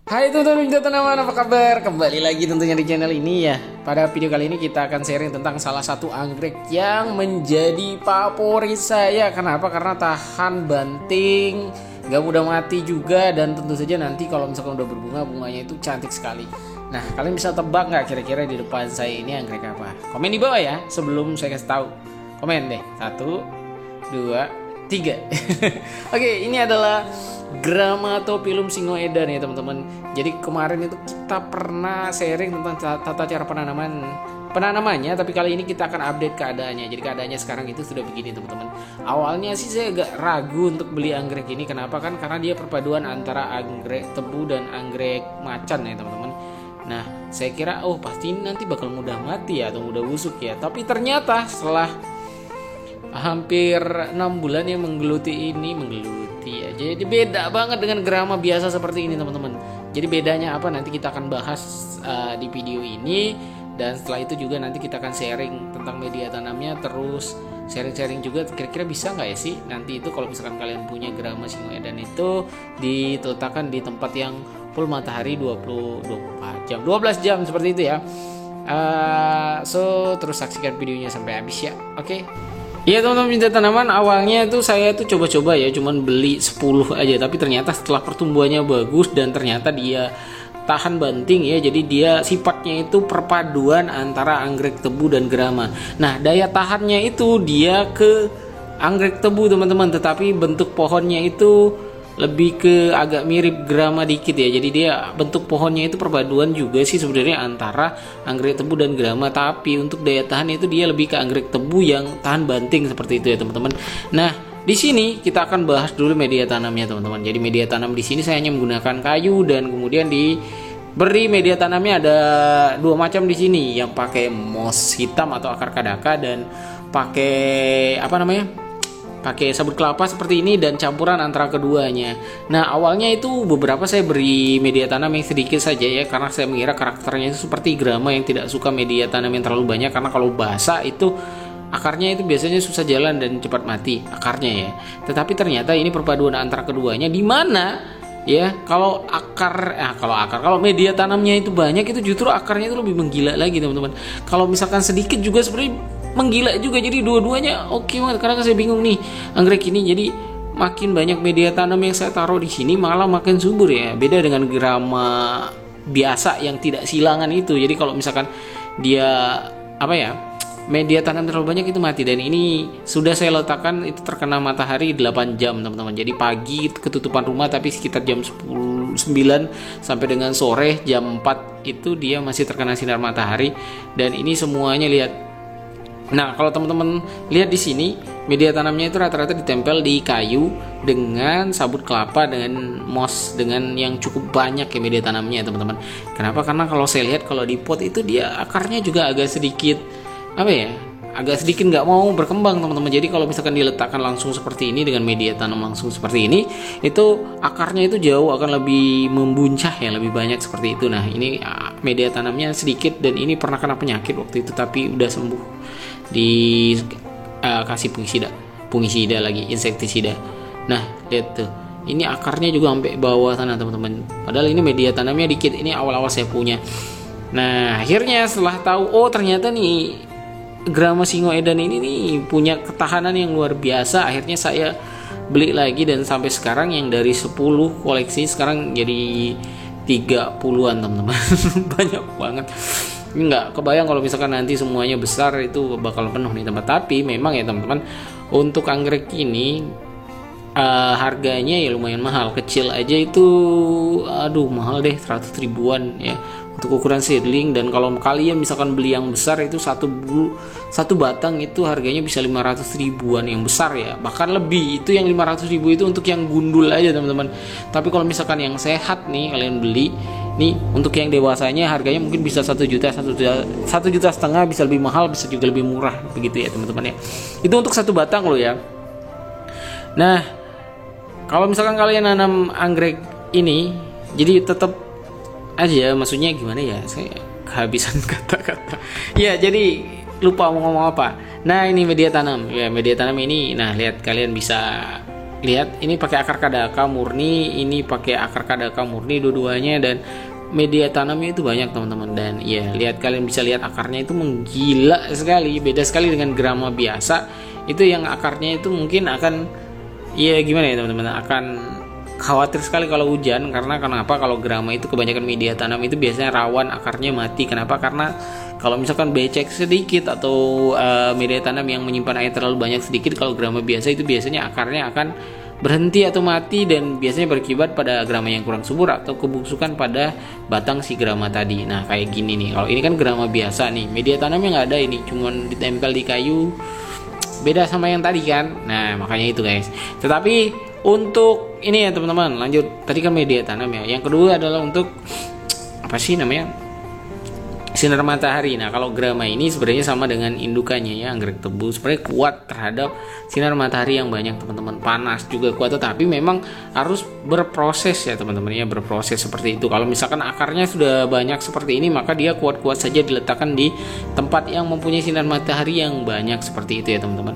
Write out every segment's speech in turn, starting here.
Hai teman-teman binta tanaman, apa kabar? Kembali lagi tentunya di channel ini ya. Pada video kali ini kita akan sharing tentang salah satu anggrek yang menjadi favorit saya. Kenapa? Karena tahan banting, gak mudah mati juga, dan tentu saja nanti kalau misalkan udah berbunga, bunganya itu cantik sekali. Nah, kalian bisa tebak nggak kira-kira di depan saya ini anggrek apa? Komen di bawah ya sebelum saya kasih tahu. Komen deh. 1, 2, 3. Oke, ini adalah Grammatophyllum singoedan ya teman-teman. Jadi kemarin itu kita pernah sharing tentang tata cara penanamannya, tapi kali ini kita akan update keadaannya. Jadi keadaannya sekarang itu sudah begini teman-teman. Awalnya sih saya agak ragu untuk beli anggrek ini. Kenapa? Kan karena dia perpaduan antara anggrek tebu dan anggrek macan ya teman-teman. Nah, saya kira pasti nanti bakal mudah mati ya, atau mudah busuk ya. Tapi ternyata setelah hampir 6 bulan yang menggeluti ya. Jadi beda banget dengan grama biasa seperti ini teman-teman. Jadi bedanya apa nanti kita akan bahas di video ini, dan setelah itu juga nanti kita akan sharing tentang media tanamnya, terus sharing-sharing juga kira-kira bisa nggak ya sih nanti itu kalau misalkan kalian punya grama singoedan itu diletakkan di tempat yang full matahari 24 jam 12 jam seperti itu ya. Terus saksikan videonya sampai habis ya. Oke. Iya teman-teman binta tanaman, awalnya itu saya tuh coba-coba ya, cuman beli 10 aja, tapi ternyata setelah pertumbuhannya bagus dan ternyata dia tahan banting ya, jadi dia sifatnya itu perpaduan antara anggrek tebu dan grama. Nah, daya tahannya itu dia ke anggrek tebu teman-teman, tetapi bentuk pohonnya itu lebih ke agak mirip grama dikit ya. Jadi dia bentuk pohonnya itu perpaduan juga sih sebenarnya antara anggrek tebu dan grama, tapi untuk daya tahan itu dia lebih ke anggrek tebu yang tahan banting seperti itu ya teman-teman. Nah, di sini kita akan bahas dulu media tanamnya teman-teman. Jadi media tanam di sini saya hanya menggunakan kayu, dan kemudian diberi media tanamnya ada 2 macam di sini, yang pakai moss hitam atau akar kadaka, dan pakai pakai sabut kelapa seperti ini, dan campuran antara keduanya. Nah, awalnya itu beberapa saya beri media tanam yang sedikit saja ya, karena saya mengira karakternya itu seperti grama yang tidak suka media tanam yang terlalu banyak, karena kalau basah itu akarnya itu biasanya susah jalan dan cepat mati akarnya ya. Tetapi ternyata ini perpaduan antara keduanya, di mana ya kalau media tanamnya itu banyak, itu justru akarnya itu lebih menggila lagi teman-teman. Kalau misalkan sedikit juga sebenarnya menggila juga. Jadi dua-duanya oke banget. Karena saya bingung nih anggrek ini, jadi makin banyak media tanam yang saya taruh di sini malah makin subur ya. Beda dengan grama biasa yang tidak silangan itu. Jadi kalau misalkan dia media tanam terlalu banyak itu mati. Dan ini sudah saya letakkan itu terkena matahari 8 jam teman-teman. Jadi pagi ketutupan rumah, tapi sekitar jam 9 sampai dengan sore jam 4 itu dia masih terkena sinar matahari. Dan ini semuanya lihat. Nah, kalau teman-teman lihat di sini, media tanamnya itu rata-rata ditempel di kayu dengan sabut kelapa, dengan moss, dengan yang cukup banyak ya media tanamnya teman-teman. Kenapa? Karena kalau saya lihat kalau di pot itu dia akarnya juga agak sedikit nggak mau berkembang teman-teman. Jadi kalau misalkan diletakkan langsung seperti ini dengan media tanam langsung seperti ini, itu akarnya itu jauh akan lebih membuncah ya, lebih banyak seperti itu. Nah, ini media tanamnya sedikit, dan ini pernah kena penyakit waktu itu tapi udah sembuh, kasih fungisida lagi, insektisida. Nah, lihat tuh, ini akarnya juga sampai bawah sana teman-teman, padahal ini media tanamnya dikit. Ini awal-awal saya punya. Nah, akhirnya setelah tahu ternyata nih grama singoedan ini nih punya ketahanan yang luar biasa, akhirnya saya beli lagi, dan sampai sekarang yang dari 10 koleksi sekarang jadi 30-an teman-teman. Banyak banget. Nggak kebayang kalau misalkan nanti semuanya besar itu bakal penuh nih tempat. Tapi memang ya teman-teman, untuk anggrek ini harganya ya lumayan mahal. Kecil aja itu mahal deh, 100 ribuan ya untuk ukuran seedling. Dan kalau kalian misalkan beli yang besar itu satu batang itu harganya bisa 500 ribuan yang besar ya, bahkan lebih. Itu yang 500 ribu itu untuk yang gundul aja teman-teman. Tapi kalau misalkan yang sehat nih kalian beli nih, untuk yang dewasanya harganya mungkin bisa 1 juta, 1,5 juta, bisa lebih mahal, bisa juga lebih murah begitu ya teman-teman ya. Itu untuk satu batang loh ya. Nah, kalau misalkan kalian nanam anggrek ini, jadi tetap aja, maksudnya gimana ya, saya kehabisan kata-kata ya, jadi lupa mau ngomong apa. Nah, ini media tanam ya, media tanam ini. Nah, lihat, kalian bisa lihat ini pakai akar kadaka murni, ini pakai akar kadaka murni dua-duanya, dan media tanamnya itu banyak teman-teman. Dan ya lihat, kalian bisa lihat akarnya itu menggila sekali, beda sekali dengan grama biasa. Itu yang akarnya itu mungkin akan, ya gimana ya teman-teman, akan khawatir sekali kalau hujan. Karena kenapa? Kalau grama itu kebanyakan media tanam itu biasanya rawan akarnya mati. Kenapa? Karena kalau misalkan becek sedikit atau media tanam yang menyimpan air terlalu banyak sedikit, kalau grama biasa itu biasanya akarnya akan berhenti atau mati, dan biasanya berkibat pada grama yang kurang subur atau kebusukan pada batang si grama tadi. Nah kayak gini nih, kalau ini kan grama biasa nih, media tanamnya nggak ada, ini cuman ditempel di kayu, beda sama yang tadi kan. Nah makanya itu guys. Tetapi untuk ini ya teman-teman, lanjut, tadi kan media tanam ya, yang kedua adalah untuk apa sih namanya, sinar matahari. Nah kalau grama ini sebenarnya sama dengan indukannya ya, anggrek tebu, sebenarnya kuat terhadap sinar matahari yang banyak teman-teman, panas juga kuat, tetapi memang harus berproses ya teman-teman ya, berproses seperti itu. Kalau misalkan akarnya sudah banyak seperti ini, maka dia kuat-kuat saja diletakkan di tempat yang mempunyai sinar matahari yang banyak seperti itu ya teman-teman.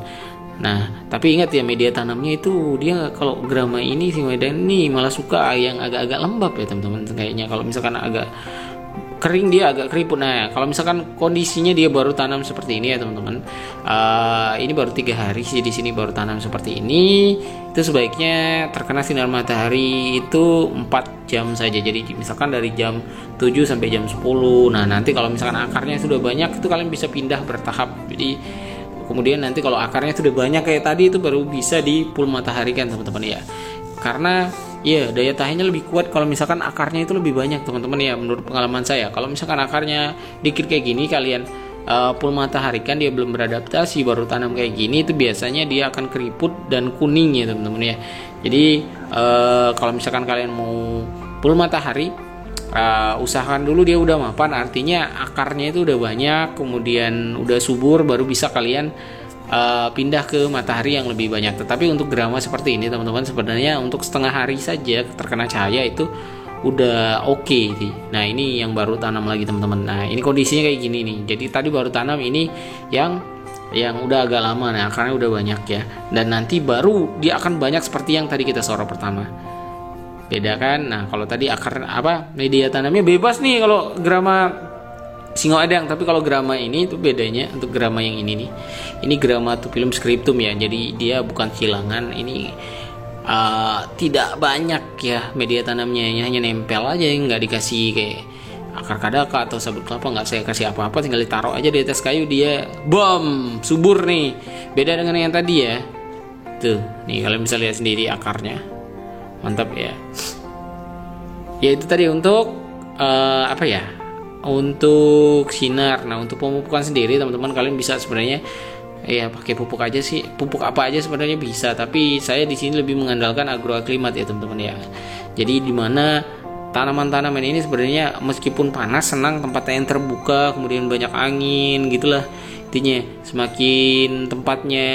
Nah tapi ingat ya, media tanamnya itu dia, kalau grama ini si Medan ini malah suka yang agak-agak lembab ya teman-teman. Kayaknya kalau misalkan agak kering dia agak keriput. Nah kalau misalkan kondisinya dia baru tanam seperti ini ya teman-teman, ini baru 3 hari sih di sini baru tanam seperti ini, itu sebaiknya terkena sinar matahari itu 4 jam saja. Jadi misalkan dari jam 7 sampai jam 10. Nah nanti kalau misalkan akarnya sudah banyak, itu kalian bisa pindah bertahap. Jadi kemudian nanti kalau akarnya sudah banyak kayak tadi, itu baru bisa di full matahari kan teman-teman ya. Karena ya daya tahannya lebih kuat kalau misalkan akarnya itu lebih banyak teman-teman ya, menurut pengalaman saya. Kalau misalkan akarnya dikit kayak gini, kalian full matahari kan, dia belum beradaptasi, baru tanam kayak gini, itu biasanya dia akan keriput dan kuning ya teman-teman ya. Jadi kalau misalkan kalian mau full matahari, usahakan dulu dia udah mapan, artinya akarnya itu udah banyak, kemudian udah subur, baru bisa kalian pindah ke matahari yang lebih banyak. Tetapi untuk grama seperti ini teman-teman, sebenarnya untuk setengah hari saja terkena cahaya itu udah oke sih. Nah ini yang baru tanam lagi teman-teman. Nah ini kondisinya kayak gini nih. Jadi tadi baru tanam, ini yang udah agak lama. Nah akarnya udah banyak ya, dan nanti baru dia akan banyak seperti yang tadi kita sorot pertama. Beda kan? Nah kalau tadi akar media tanamnya bebas nih kalau grama Singo Adang, tapi kalau grama ini itu bedanya. Untuk grama yang ini nih, ini grama Tupilum scriptum ya, jadi dia bukan silangan. Ini tidak banyak ya media tanamnya, hanya nempel aja, nggak dikasih kayak akar kadaka atau sabut kelapa, nggak saya kasih apa-apa, tinggal ditaruh aja di atas kayu, dia bom subur nih. Beda dengan yang tadi ya, tuh nih kalian bisa lihat sendiri akarnya, mantap ya. Ya itu tadi untuk untuk sinar. Nah untuk pemupukan sendiri teman-teman, kalian bisa sebenarnya ya pakai pupuk aja sih, pupuk apa aja sebenarnya bisa, tapi saya di sini lebih mengandalkan agroaklimat ya teman-teman ya. Jadi dimana tanaman-tanaman ini sebenarnya meskipun panas, senang tempatnya yang terbuka, kemudian banyak angin gitulah. Intinya semakin tempatnya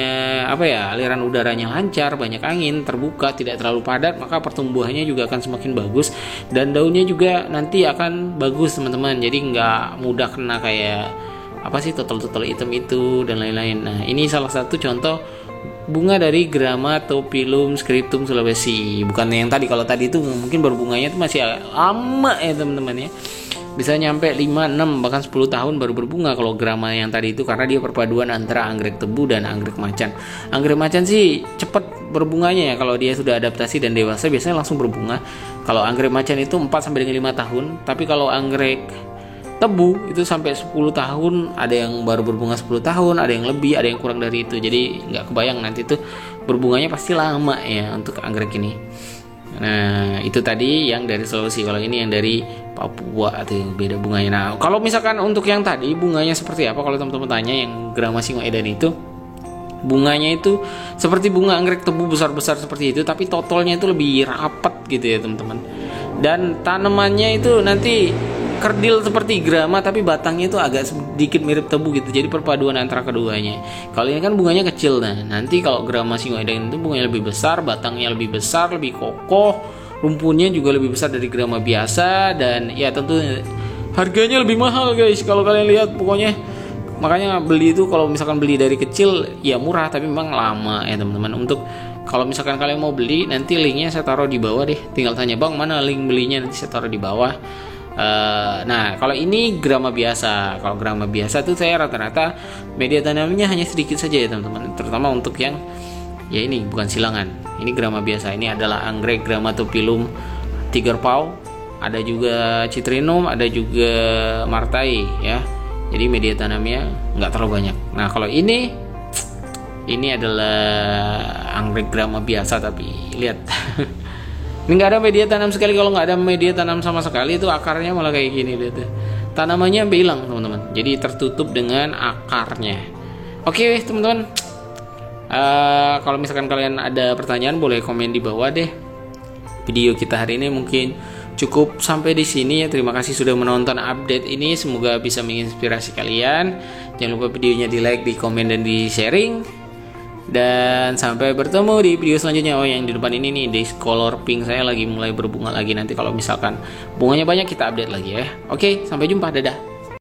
aliran udaranya lancar, banyak angin, terbuka, tidak terlalu padat, maka pertumbuhannya juga akan semakin bagus, dan daunnya juga nanti akan bagus teman-teman. Jadi nggak mudah kena kayak total hitam itu dan lain-lain. Nah ini salah satu contoh bunga dari grama Tupilum scriptum Sulawesi. Bukan yang tadi, kalau tadi itu mungkin berbunganya itu masih lama ya teman-teman ya, bisa nyampe 5, 6, bahkan 10 tahun baru berbunga kalau grama yang tadi itu, karena dia perpaduan antara anggrek tebu dan anggrek macan. Anggrek macan sih cepat berbunganya ya, kalau dia sudah adaptasi dan dewasa biasanya langsung berbunga. Kalau anggrek macan itu 4 sampai dengan 5 tahun, tapi kalau anggrek tebu itu sampai 10 tahun, ada yang baru berbunga 10 tahun, ada yang lebih, ada yang kurang dari itu. Jadi nggak kebayang nanti itu berbunganya pasti lama ya untuk anggrek ini. Nah itu tadi yang dari Sulawesi. Kalau ini yang dari Papua atau yang beda bunganya. Nah kalau misalkan untuk yang tadi bunganya seperti apa, kalau teman-teman tanya yang grama Singo Edan itu, bunganya itu seperti bunga anggrek tebu besar-besar seperti itu, tapi totalnya itu lebih rapat gitu ya teman-teman. Dan tanamannya itu nanti kerdil seperti grama, tapi batangnya itu agak sedikit mirip tebu gitu. Jadi perpaduan antara keduanya. Kalau ini kan bunganya kecil. Nah nanti kalau grama Singo Edan itu bunganya lebih besar, batangnya lebih besar, lebih kokoh, rumputnya juga lebih besar dari grama biasa, dan ya tentu harganya lebih mahal guys kalau kalian lihat. Pokoknya makanya beli itu kalau misalkan beli dari kecil ya murah, tapi memang lama ya teman-teman. Untuk Kalau misalkan kalian mau beli, nanti linknya saya taruh di bawah deh. Tinggal tanya bang mana link belinya, nanti saya taruh di bawah. Nah kalau ini grama biasa. Kalau grama biasa tuh saya rata-rata media tanamnya hanya sedikit saja ya teman-teman. Terutama untuk yang ya ini bukan silangan. Ini grama biasa. Ini adalah anggrek Grammatophyllum tigerpau. Ada juga citrinum, ada juga martai ya. Jadi media tanamnya nggak terlalu banyak. Nah kalau ini adalah anggrek grama biasa, tapi lihat ini nggak ada media tanam sekali. Kalau nggak ada media tanam sama sekali itu akarnya malah kayak gini, lihat tanamannya sampai hilang teman-teman. Jadi tertutup dengan akarnya. Oke teman-teman, kalau misalkan kalian ada pertanyaan boleh komen di bawah deh. Video kita hari ini mungkin cukup sampai di sini ya. Terima kasih sudah menonton update ini. Semoga bisa menginspirasi kalian. Jangan lupa videonya di like, di komen, dan di sharing. Dan sampai bertemu di video selanjutnya. Oh yang di depan ini nih, Discolor Pink saya lagi mulai berbunga lagi. Nanti kalau misalkan bunganya banyak kita update lagi ya. Oke, sampai jumpa, dadah.